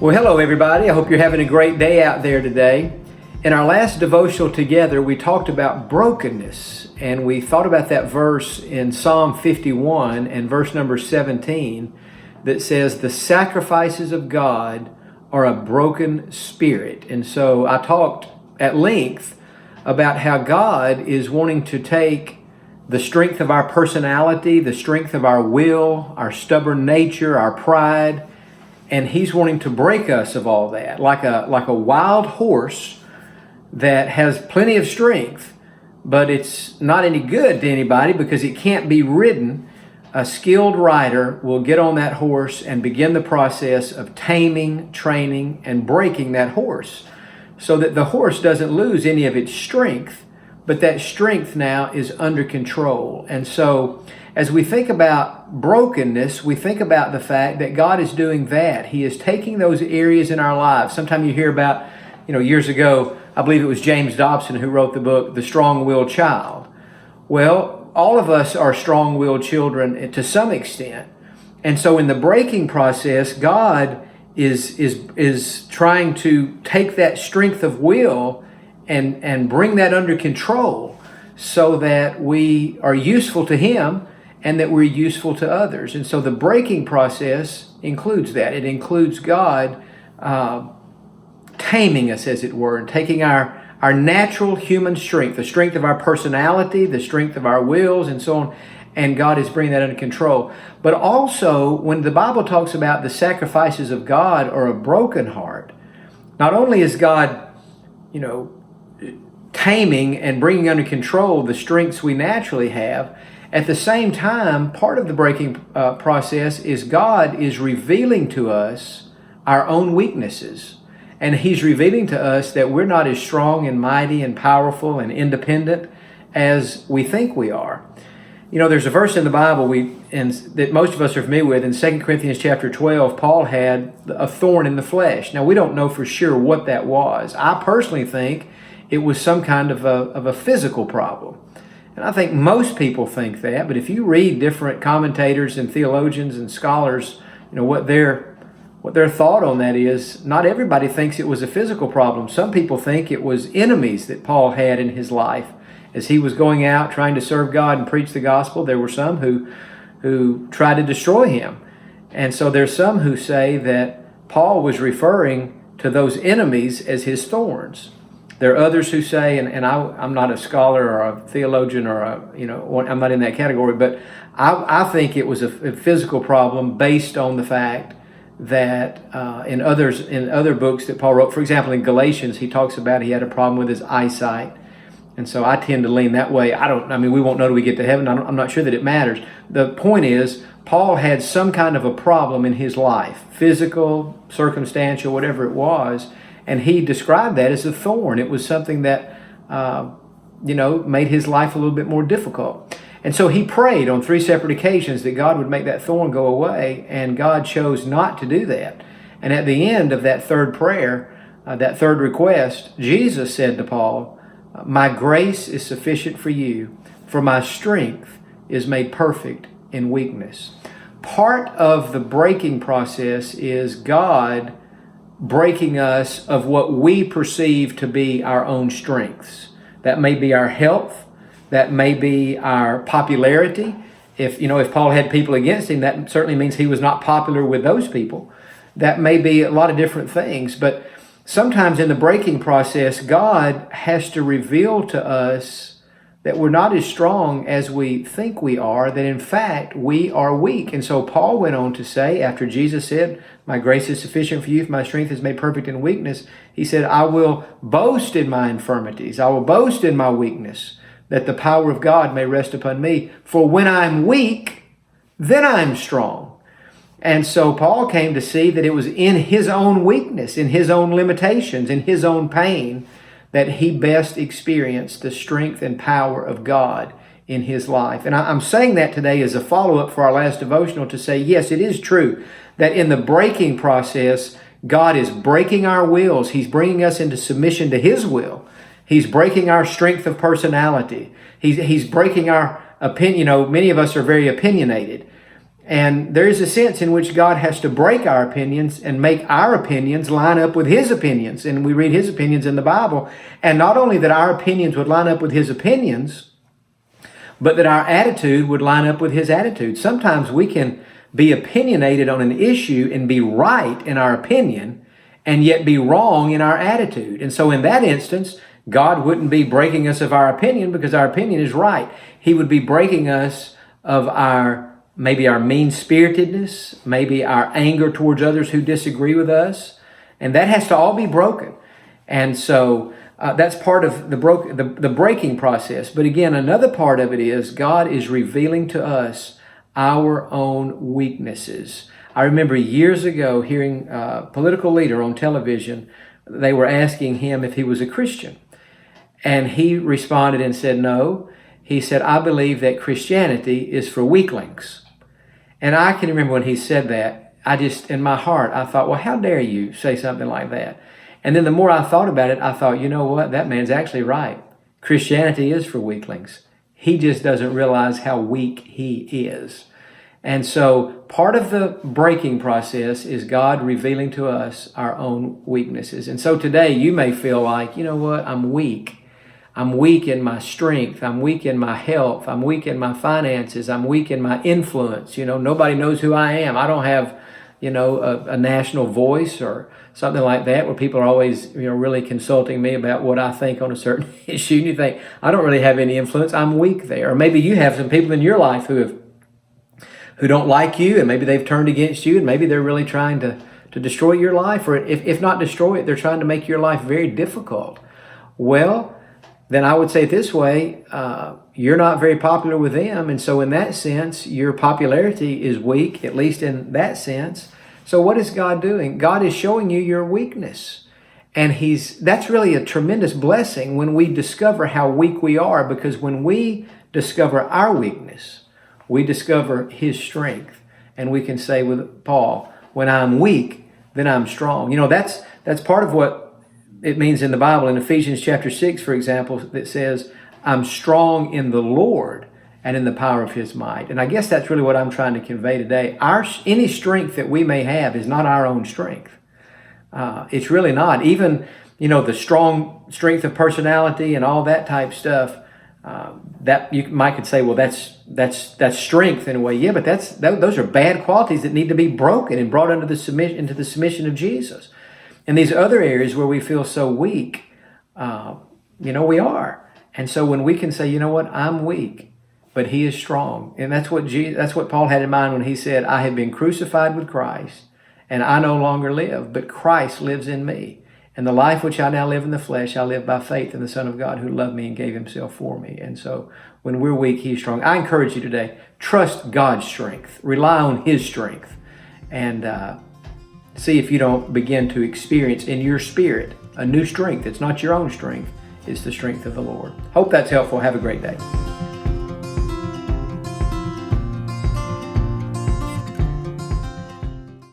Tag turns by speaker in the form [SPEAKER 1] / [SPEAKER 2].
[SPEAKER 1] Well, hello everybody. I hope you're having a great day out there today. In our last devotional together, we talked about brokenness, and we thought about that verse in Psalm 51 and verse number 17 that says, "The sacrifices of God are a broken spirit." And so I talked at length about how God is wanting to take the strength of our personality, the strength of our will, our stubborn nature, our pride, and He's wanting to break us of all that, like a wild horse that has plenty of strength, but it's not any good to anybody because it can't be ridden. A skilled rider will get on that horse and begin the process of taming, training, and breaking that horse so that the horse doesn't lose any of its strength, but that strength now is under control. And so as we think about brokenness, we think about the fact that God is doing that. He is taking those areas in our lives. Sometimes you hear about, years ago, I believe it was James Dobson who wrote the book, The Strong-Willed Child. Well, all of us are strong-willed children to some extent. And so in the breaking process, God is trying to take that strength of will and bring that under control so that we are useful to Him and that we're useful to others. And so the breaking process includes that. It includes God taming us, as it were, and taking our natural human strength, the strength of our personality, the strength of our wills, and so on, and God is bringing that under control. But also, when the Bible talks about the sacrifices of God or a broken heart, not only is God, taming and bringing under control the strengths we naturally have, at the same time, part of the breaking process is God is revealing to us our own weaknesses. And He's revealing to us that we're not as strong and mighty and powerful and independent as we think we are. There's a verse in the Bible that most of us are familiar with. In 2 Corinthians chapter 12, Paul had a thorn in the flesh. Now, we don't know for sure what that was. I personally think it was some kind of a physical problem. And I think most people think that, but if you read different commentators and theologians and scholars, what their thought on that is, not everybody thinks it was a physical problem. Some people think it was enemies that Paul had in his life. As he was going out trying to serve God and preach the gospel, there were some who tried to destroy him. And so there's some who say that Paul was referring to those enemies as his thorns. There are others who say, and I'm not a scholar or a theologian or I'm not in that category, but I think it was a physical problem based on the fact that in other books that Paul wrote, for example, in Galatians, he talks about he had a problem with his eyesight. And so I tend to lean that way. We won't know till we get to heaven. I'm not sure that it matters. The point is, Paul had some kind of a problem in his life, physical, circumstantial, whatever it was. And he described that as a thorn. It was something that, made his life a little bit more difficult. And so he prayed on 3 separate occasions that God would make that thorn go away, and God chose not to do that. And at the end of that third prayer, that third request, Jesus said to Paul, "My grace is sufficient for you, for my strength is made perfect in weakness." Part of the breaking process is God breaking us of what we perceive to be our own strengths. That may be our health. That may be our popularity. If Paul had people against him, that certainly means he was not popular with those people. That may be a lot of different things. But sometimes in the breaking process, God has to reveal to us that we're not as strong as we think we are, that in fact we are weak. And so Paul went on to say, after Jesus said, "My grace is sufficient for you, for my strength is made perfect in weakness," he said, "I will boast in my infirmities. I will boast in my weakness, that the power of God may rest upon me. For when I'm weak, then I'm strong." And so Paul came to see that it was in his own weakness, in his own limitations, in his own pain, that he best experienced the strength and power of God in his life. And I'm saying that today as a follow-up for our last devotional to say, yes, it is true that in the breaking process, God is breaking our wills. He's bringing us into submission to His will. He's breaking our strength of personality. He's breaking our opinion. Many of us are very opinionated. And there is a sense in which God has to break our opinions and make our opinions line up with His opinions. And we read His opinions in the Bible. And not only that our opinions would line up with His opinions, but that our attitude would line up with His attitude. Sometimes we can be opinionated on an issue and be right in our opinion, and yet be wrong in our attitude. And so in that instance, God wouldn't be breaking us of our opinion because our opinion is right. He would be breaking us of maybe our mean-spiritedness, maybe our anger towards others who disagree with us. And that has to all be broken. And so that's part of the breaking process. But again, another part of it is God is revealing to us our own weaknesses. I remember years ago hearing a political leader on television. They were asking him if he was a Christian. And he responded and said, no. He said, I believe that Christianity is for weaklings. And I can remember when he said that, in my heart, I thought, well, how dare you say something like that? And then the more I thought about it, I thought, you know what? That man's actually right. Christianity is for weaklings. He just doesn't realize how weak he is. And so part of the breaking process is God revealing to us our own weaknesses. And so today you may feel like, you know what? I'm weak. I'm weak in my strength. I'm weak in my health. I'm weak in my finances. I'm weak in my influence. Nobody knows who I am. I don't have, a national voice or something like that where people are always, really consulting me about what I think on a certain issue. And you think, I don't really have any influence. I'm weak there. Or maybe you have some people in your life who don't like you, and maybe they've turned against you, and maybe they're really trying to destroy your life, or if not destroy it, they're trying to make your life very difficult. Well, then I would say it this way, you're not very popular with them, and so in that sense, your popularity is weak, at least in that sense. So what is God doing? God is showing you your weakness. And that's really a tremendous blessing when we discover how weak we are, because when we discover our weakness, we discover His strength. And we can say with Paul, when I'm weak, then I'm strong. That's part of what it means in the Bible. In Ephesians chapter 6, for example, that says, I'm strong in the Lord and in the power of His might. And I guess that's really what I'm trying to convey today. Any strength that we may have is not our own strength. It's really not. Even, the strong strength of personality and all that type stuff, that you might could say, well, that's strength in a way. Yeah, but those are bad qualities that need to be broken and brought into the submission of Jesus. And these other areas where we feel so weak, we are. And so when we can say, you know what, I'm weak, but He is strong. And that's what Paul had in mind when he said, I have been crucified with Christ, and I no longer live, but Christ lives in me. And the life which I now live in the flesh, I live by faith in the Son of God who loved me and gave Himself for me. And so when we're weak, He's strong. I encourage you today, trust God's strength. Rely on His strength. And see if you don't begin to experience in your spirit a new strength. It's not your own strength. It's the strength of the Lord. Hope that's helpful. Have a great day.